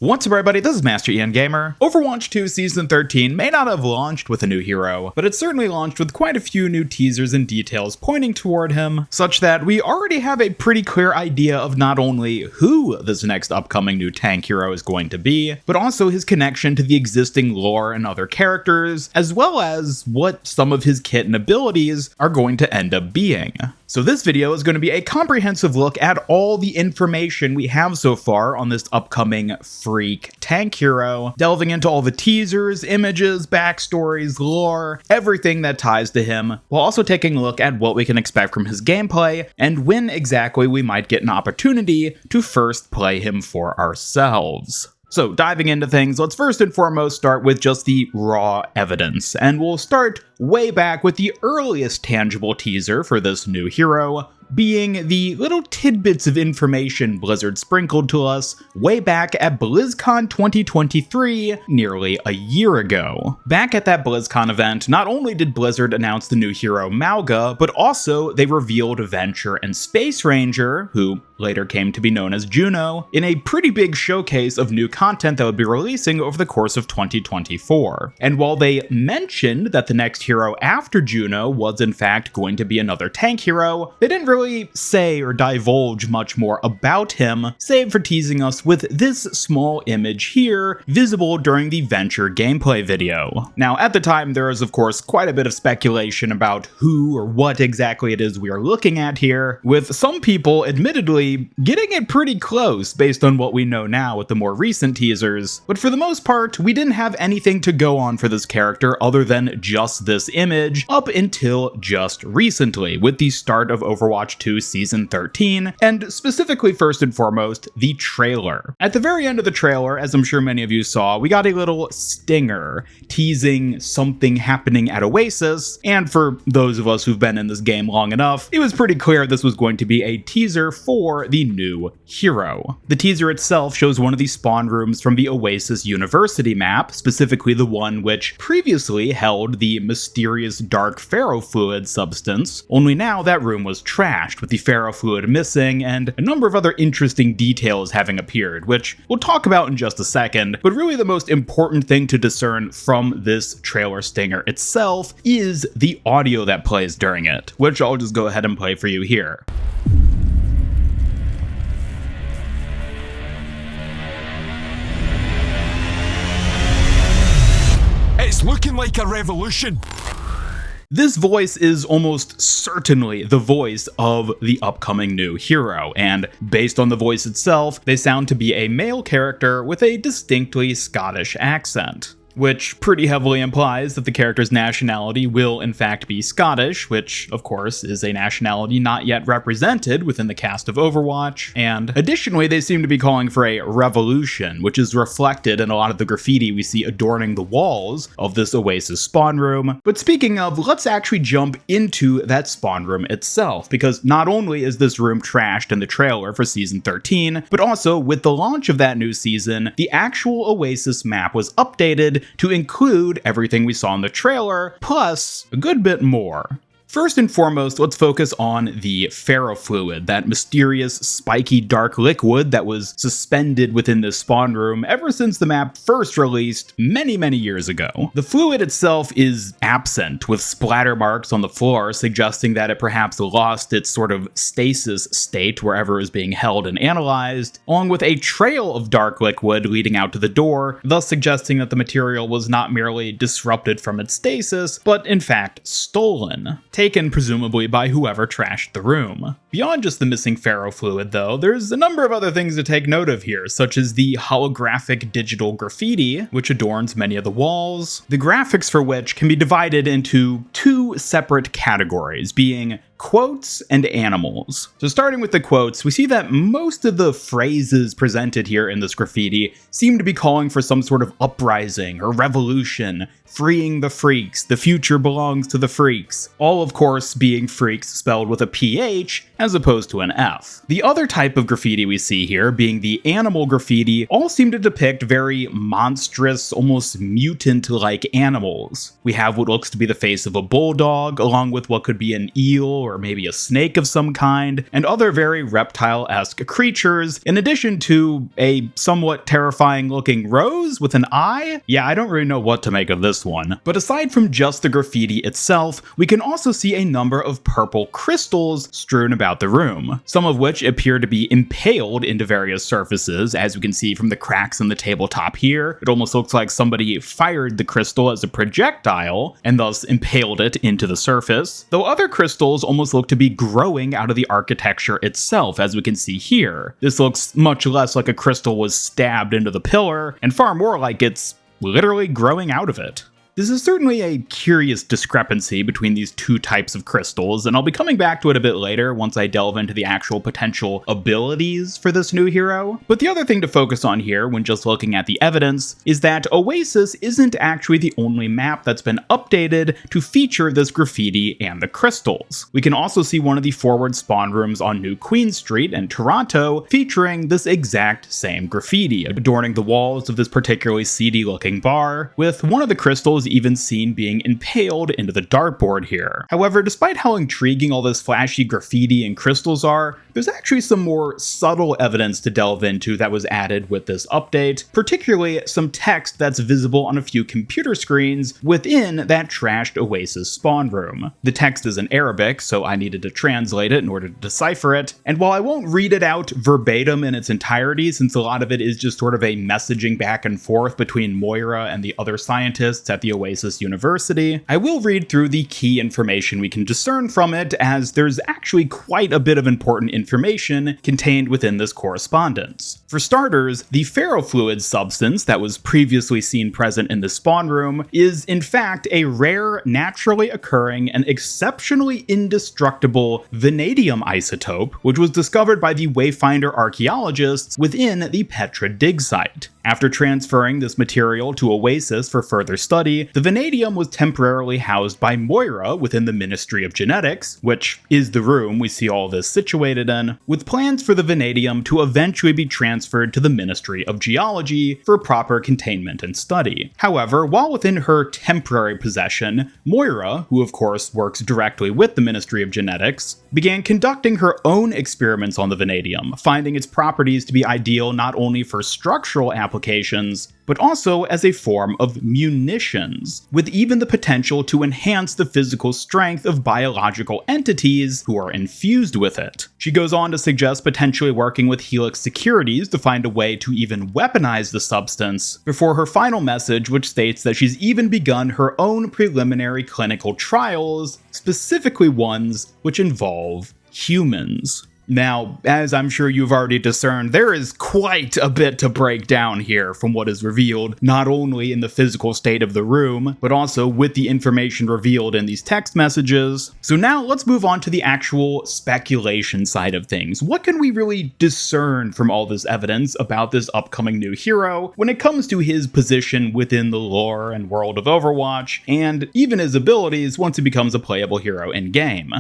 What's up everybody, this is Master Ian Gamer. Overwatch 2 Season 13 may not have launched with a new hero, but it certainly launched with quite a few new teasers and details pointing toward him, such that we already have a pretty clear idea of not only who this next upcoming new tank hero is going to be, but also his connection to the existing lore and other characters, as well as what some of his kit and abilities are going to end up being. So this video is going to be a comprehensive look at all the information we have so far on this upcoming Phreak tank hero, delving into all the teasers, images, backstories, lore, everything that ties to him, while also taking a look at what we can expect from his gameplay and when exactly we might get an opportunity to first play him for ourselves. So diving into things, let's first and foremost start with just the raw evidence, and we'll start way back with the earliest tangible teaser for this new hero, being the little tidbits of information Blizzard sprinkled to us way back at BlizzCon 2023, nearly a year ago. Back at that BlizzCon event, not only did Blizzard announce the new hero Mauga, but also they revealed Venture and Space Ranger, who later came to be known as Juno, in a pretty big showcase of new content that would be releasing over the course of 2024. And while they mentioned that the next hero after Juno was in fact going to be another tank hero, they didn't really say or divulge much more about him, save for teasing us with this small image here, visible during the Venture gameplay video. Now, at the time, there is of course quite a bit of speculation about who or what exactly it is we are looking at here, with some people admittedly getting it pretty close based on what we know now with the more recent teasers, but for the most part, we didn't have anything to go on for this character other than just this image up until just recently, with the start of Overwatch 2 Season 13, and specifically first and foremost, the trailer. At the very end of the trailer, as I'm sure many of you saw, we got a little stinger teasing something happening at Oasis, and for those of us who've been in this game long enough, it was pretty clear this was going to be a teaser for the new hero. The teaser itself shows one of the spawn rooms from the Oasis University map, specifically the one which previously held the mysterious dark ferrofluid substance, only now that room was trashed, with the ferrofluid missing and a number of other interesting details having appeared, which we'll talk about in just a second, but really the most important thing to discern from this trailer stinger itself is the audio that plays during it, which I'll just go ahead and play for you here. It's looking like a revolution. This voice is almost certainly the voice of the upcoming new hero, and based on the voice itself, they sound to be a male character with a distinctly Scottish accent, which pretty heavily implies that the character's nationality will in fact be Scottish, which of course is a nationality not yet represented within the cast of Overwatch. And additionally, they seem to be calling for a revolution, which is reflected in a lot of the graffiti we see adorning the walls of this Oasis spawn room. But speaking of, let's actually jump into that spawn room itself, because not only is this room trashed in the trailer for Season 13, but also with the launch of that new season, the actual Oasis map was updated to include everything we saw in the trailer, plus a good bit more. First and foremost, let's focus on the ferrofluid, that mysterious, spiky, dark liquid that was suspended within this spawn room ever since the map first released many years ago. The fluid itself is absent, with splatter marks on the floor suggesting that it perhaps lost its sort of stasis state wherever it was being held and analyzed, along with a trail of dark liquid leading out to the door, thus suggesting that the material was not merely disrupted from its stasis, but in fact stolen, taken presumably by whoever trashed the room. Beyond just the missing ferrofluid though, there's a number of other things to take note of here, such as the holographic digital graffiti, which adorns many of the walls, the graphics for which can be divided into two separate categories, being quotes and animals. So starting with the quotes, we see that most of the phrases presented here in this graffiti seem to be calling for some sort of uprising or revolution, freeing the freaks, the future belongs to the freaks, all of course being freaks spelled with a PH as opposed to an F. The other type of graffiti we see here, being the animal graffiti, all seem to depict very monstrous, almost mutant-like animals. We have what looks to be the face of a bulldog, along with what could be an eel or maybe a snake of some kind, and other very reptile-esque creatures, in addition to a somewhat terrifying looking rose with an eye. Yeah, I don't really know what to make of this one. But aside from just the graffiti itself, we can also see a number of purple crystals strewn about the room, some of which appear to be impaled into various surfaces, as we can see from the cracks in the tabletop here. It almost looks like somebody fired the crystal as a projectile and thus impaled it into the surface, though other crystals almost look to be growing out of the architecture itself, as we can see here. This looks much less like a crystal was stabbed into the pillar, and far more like it's literally growing out of it. This is certainly a curious discrepancy between these two types of crystals, and I'll be coming back to it a bit later once I delve into the actual potential abilities for this new hero. But the other thing to focus on here when just looking at the evidence is that Oasis isn't actually the only map that's been updated to feature this graffiti and the crystals. We can also see one of the forward spawn rooms on New Queen Street in Toronto featuring this exact same graffiti, adorning the walls of this particularly seedy looking bar, with one of the crystals even seen being impaled into the dartboard here. However, despite how intriguing all this flashy graffiti and crystals are, there's actually some more subtle evidence to delve into that was added with this update, particularly some text that's visible on a few computer screens within that trashed Oasis spawn room. The text is in Arabic, so I needed to translate it in order to decipher it, and while I won't read it out verbatim in its entirety, since a lot of it is just sort of a messaging back and forth between Moira and the other scientists at the Oasis University, I will read through the key information we can discern from it, as there's actually quite a bit of important information contained within this correspondence. For starters, the ferrofluid substance that was previously seen present in the spawn room is in fact a rare, naturally occurring, and exceptionally indestructible vanadium isotope, which was discovered by the Wayfinder archaeologists within the Petra dig site. After transferring this material to Oasis for further study, the vanadium was temporarily housed by Moira within the Ministry of Genetics, which is the room we see all this situated in, with plans for the vanadium to eventually be transferred to the Ministry of Geology for proper containment and study. However, while within her temporary possession, Moira, who of course works directly with the Ministry of Genetics, began conducting her own experiments on the vanadium, finding its properties to be ideal not only for structural applications, but also as a form of munitions, with even the potential to enhance the physical strength of biological entities who are infused with it. She goes on to suggest potentially working with Helix Securities to find a way to even weaponize the substance, before her final message, which states that she's even begun her own preliminary clinical trials, specifically ones which involve humans. Now, as I'm sure you've already discerned, there is quite a bit to break down here from what is revealed, not only in the physical state of the room, but also with the information revealed in these text messages. So now let's move on to the actual speculation side of things. What can we really discern from all this evidence about this upcoming new hero when it comes to his position within the lore and world of Overwatch, and even his abilities once he becomes a playable hero in-game?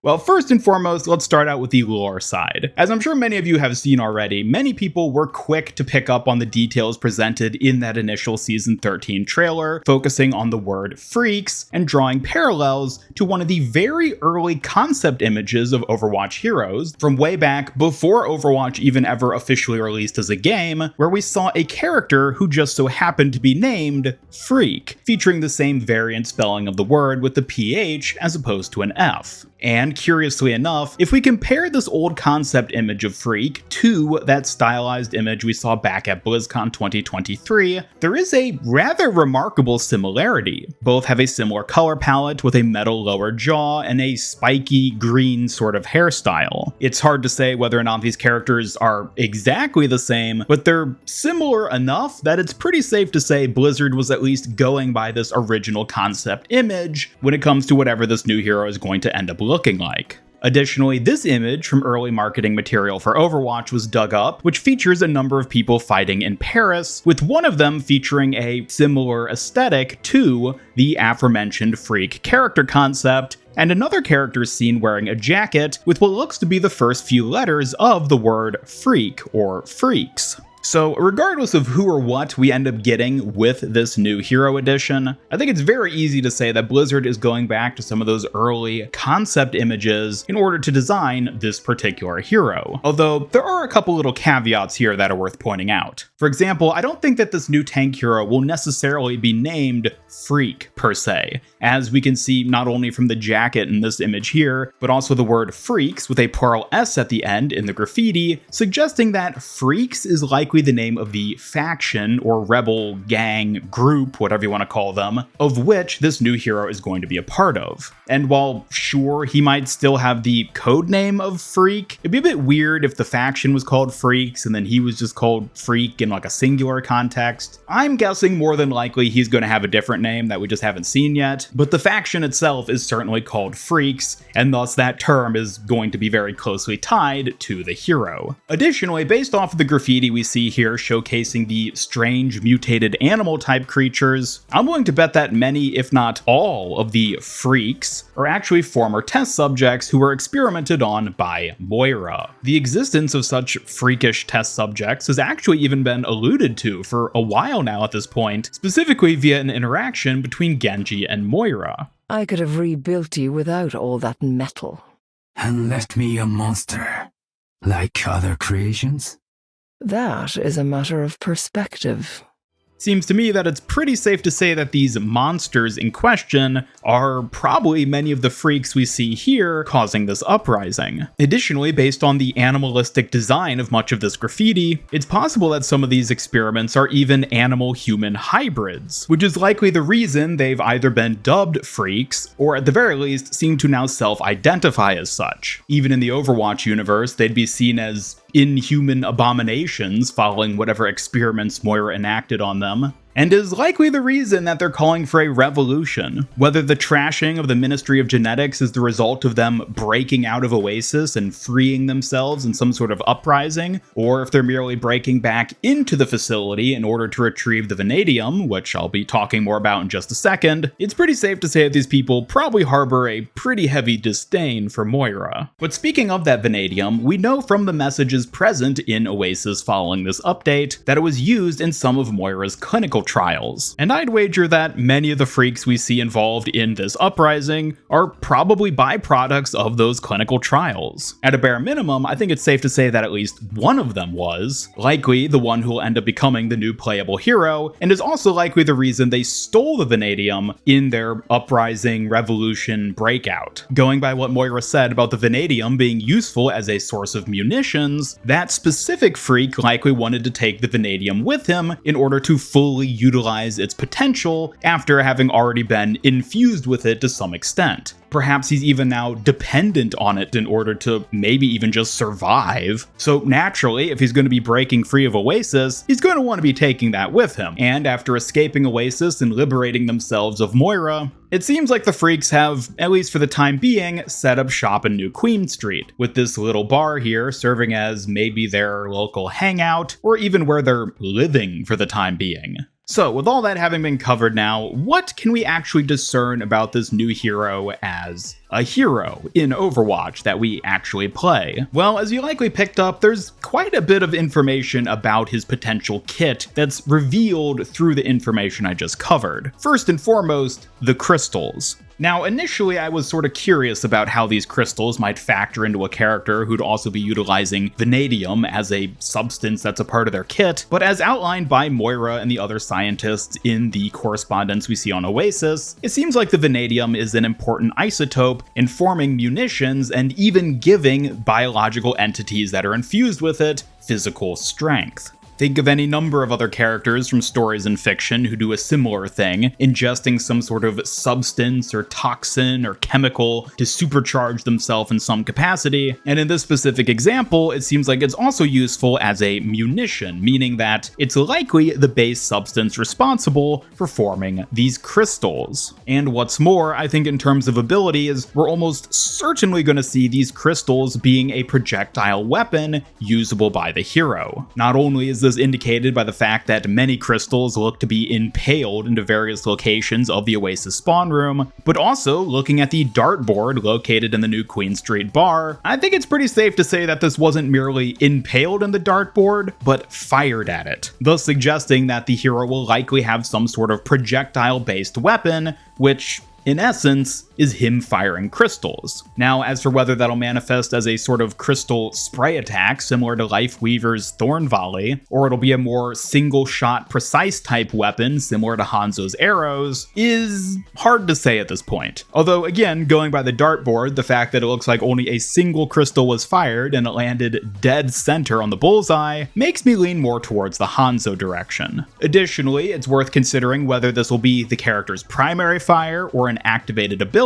Well, first and foremost, let's start out with the lore side. As I'm sure many of you have seen already, many people were quick to pick up on the details presented in that initial Season 13 trailer, focusing on the word freaks and drawing parallels to one of the very early concept images of Overwatch heroes from way back before Overwatch even ever officially released as a game, where we saw a character who just so happened to be named Phreak, featuring the same variant spelling of the word with the PH as opposed to an F. And curiously enough, if we compare this old concept image of Phreak to that stylized image we saw back at BlizzCon 2023, there is a rather remarkable similarity. Both have a similar color palette with a metal lower jaw and a spiky green sort of hairstyle. It's hard to say whether or not these characters are exactly the same, but they're similar enough that it's pretty safe to say Blizzard was at least going by this original concept image when it comes to whatever this new hero is going to end up looking like. Additionally, this image from early marketing material for Overwatch was dug up, which features a number of people fighting in Paris, with one of them featuring a similar aesthetic to the aforementioned Phreak character concept, and another character seen wearing a jacket with what looks to be the first few letters of the word freak or freaks. So regardless of who or what we end up getting with this new hero edition, I think it's very easy to say that Blizzard is going back to some of those early concept images in order to design this particular hero. Although there are a couple little caveats here that are worth pointing out. For example, I don't think that this new tank hero will necessarily be named Phreak per se, as we can see not only from the jacket in this image here, but also the word Phreaks with a plural S at the end in the graffiti, suggesting that Phreaks is likely the name of the faction or rebel gang group, whatever you want to call them, of which this new hero is going to be a part of. And while sure, he might still have the code name of Phreak, it'd be a bit weird if the faction was called Phreaks and then he was just called Phreak in like a singular context. I'm guessing more than likely he's going to have a different name that we just haven't seen yet, but the faction itself is certainly called Phreaks, and thus that term is going to be very closely tied to the hero. Additionally, based off of the graffiti we see here showcasing the strange mutated animal type creatures, I'm willing to bet that many, if not all, of the Phreaks are actually former test subjects who were experimented on by Moira. The existence of such freakish test subjects has actually even been alluded to for a while now at this point, specifically via an interaction between Genji and Moira. I could have rebuilt you without all that metal. And left me a monster, like other creations? That is a matter of perspective. Seems to me that it's pretty safe to say that these monsters in question are probably many of the Phreaks we see here causing this uprising. Additionally, based on the animalistic design of much of this graffiti, it's possible that some of these experiments are even animal-human hybrids, which is likely the reason they've either been dubbed Phreaks, or at the very least seem to now self-identify as such. Even in the Overwatch universe, they'd be seen as inhuman abominations following whatever experiments Moira enacted on them, and is likely the reason that they're calling for a revolution. Whether the trashing of the Ministry of Genetics is the result of them breaking out of Oasis and freeing themselves in some sort of uprising, or if they're merely breaking back into the facility in order to retrieve the vanadium, which I'll be talking more about in just a second, it's pretty safe to say that these people probably harbor a pretty heavy disdain for Moira. But speaking of that vanadium, we know from the messages present in Oasis following this update that it was used in some of Moira's clinical trials, and I'd wager that many of the Phreaks we see involved in this uprising are probably byproducts of those clinical trials. At a bare minimum, I think it's safe to say that at least one of them was, likely the one who will end up becoming the new playable hero, and is also likely the reason they stole the vanadium in their uprising revolution breakout. Going by what Moira said about the vanadium being useful as a source of munitions, that specific Phreak likely wanted to take the vanadium with him in order to fully utilize its potential after having already been infused with it to some extent. Perhaps he's even now dependent on it in order to maybe even just survive. So naturally, if he's going to be breaking free of Oasis, he's going to want to be taking that with him. And after escaping Oasis and liberating themselves of Moira, it seems like the Phreaks have, at least for the time being, set up shop in New Queen Street, with this little bar here serving as maybe their local hangout, or even where they're living for the time being. So, with all that having been covered now, what can we actually discern about this new hero as a hero in Overwatch that we actually play? Well, as you likely picked up, there's quite a bit of information about his potential kit that's revealed through the information I just covered. First and foremost, the crystals. Now, initially I was sort of curious about how these crystals might factor into a character who'd also be utilizing vanadium as a substance that's a part of their kit, but as outlined by Moira and the other scientists in the correspondence we see on Oasis, it seems like the vanadium is an important isotope in forming munitions and even giving biological entities that are infused with it physical strength. Think of any number of other characters from stories and fiction who do a similar thing, ingesting some sort of substance or toxin or chemical to supercharge themselves in some capacity, and in this specific example, it seems like it's also useful as a munition, meaning that it's likely the base substance responsible for forming these crystals. And what's more, I think in terms of abilities, we're almost certainly going to see these crystals being a projectile weapon usable by the hero. Not only is this indicated by the fact that many crystals look to be impaled into various locations of the Oasis spawn room, but also looking at the dartboard located in the new Queen Street bar, I think it's pretty safe to say that this wasn't merely impaled in the dartboard, but fired at it, thus suggesting that the hero will likely have some sort of projectile-based weapon, which, in essence, is him firing crystals. Now, as for whether that'll manifest as a sort of crystal spray attack similar to Lifeweaver's Thorn Volley, or it'll be a more single-shot precise type weapon similar to Hanzo's arrows, is hard to say at this point. Although, again, going by the dartboard, the fact that it looks like only a single crystal was fired and it landed dead center on the bullseye makes me lean more towards the Hanzo direction. Additionally, it's worth considering whether this will be the character's primary fire or an activated ability,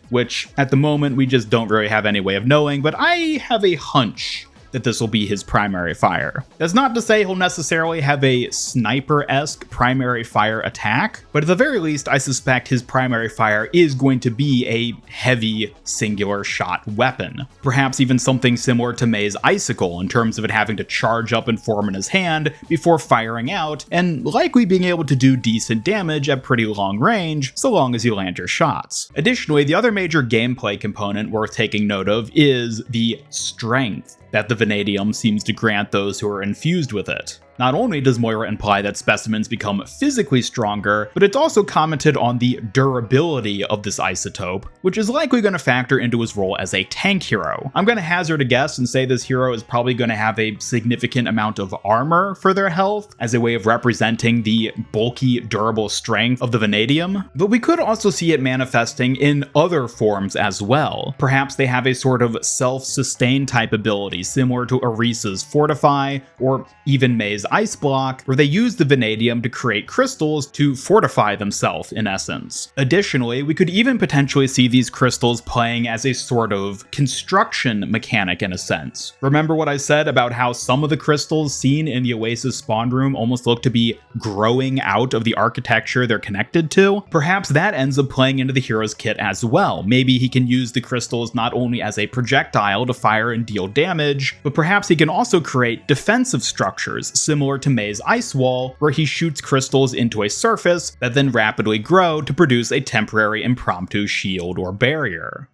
which at the moment we just don't really have any way of knowing, but I have a hunch that this will be his primary fire. That's not to say he'll necessarily have a sniper-esque primary fire attack, but at the very least I suspect his primary fire is going to be a heavy singular shot weapon. Perhaps even something similar to May's Icicle in terms of it having to charge up and form in his hand before firing out, and likely being able to do decent damage at pretty long range so long as you land your shots. Additionally, the other major gameplay component worth taking note of is the strength that the vanadium seems to grant those who are infused with it. Not only does Moira imply that specimens become physically stronger, but it's also commented on the durability of this isotope, which is likely going to factor into his role as a tank hero. I'm going to hazard a guess and say this hero is probably going to have a significant amount of armor for their health, as a way of representing the bulky, durable strength of the vanadium, but we could also see it manifesting in other forms as well. Perhaps they have a sort of self-sustain type ability similar to Arisa's Fortify, or even May's Ice Block, where they use the vanadium to create crystals to fortify themselves in essence. Additionally, we could even potentially see these crystals playing as a sort of construction mechanic in a sense. Remember what I said about how some of the crystals seen in the Oasis spawn room almost look to be growing out of the architecture they're connected to? Perhaps that ends up playing into the hero's kit as well. Maybe he can use the crystals not only as a projectile to fire and deal damage, but perhaps he can also create defensive structures similar to May's Ice Wall, where he shoots crystals into a surface that then rapidly grow to produce a temporary impromptu shield or barrier.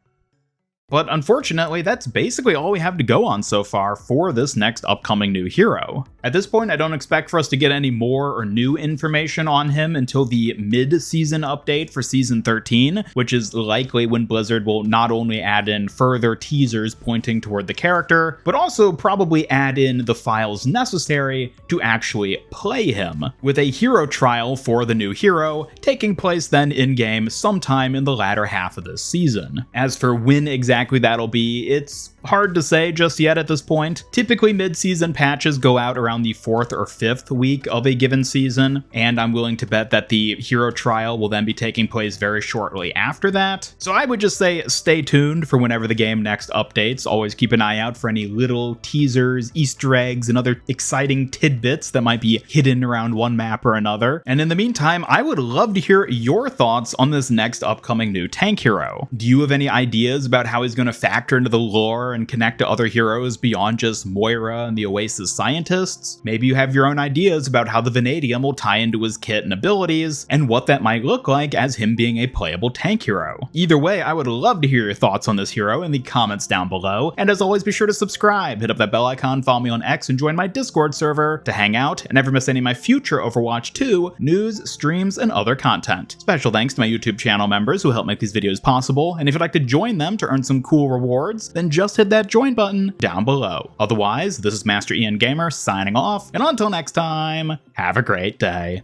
But unfortunately, that's basically all we have to go on so far for this next upcoming new hero. At this point, I don't expect for us to get any more or new information on him until the mid-season update for Season 13, which is likely when Blizzard will not only add in further teasers pointing toward the character, but also probably add in the files necessary to actually play him, with a hero trial for the new hero taking place then in-game sometime in the latter half of this season. As for when exactly that'll be, it's hard to say just yet at this point. Typically mid-season patches go out around the 4th or 5th week of a given season, and I'm willing to bet that the hero trial will then be taking place very shortly after that. So I would just say stay tuned for whenever the game next updates. Always keep an eye out for any little teasers, Easter eggs, and other exciting tidbits that might be hidden around one map or another. And in the meantime, I would love to hear your thoughts on this next upcoming new tank hero. Do you have any ideas about how he's going to factor into the lore and connect to other heroes beyond just Moira and the Oasis scientists? Maybe you have your own ideas about how the vanadium will tie into his kit and abilities, and what that might look like as him being a playable tank hero. Either way, I would love to hear your thoughts on this hero in the comments down below, and as always, be sure to subscribe, hit up that bell icon, follow me on X, and join my Discord server to hang out and never miss any of my future Overwatch 2 news, streams, and other content. Special thanks to my YouTube channel members who help make these videos possible, and if you'd like to join them to earn some cool rewards, then just hit that join button down below. Otherwise, this is Master Ian Gamer signing off, and until next time, have a great day.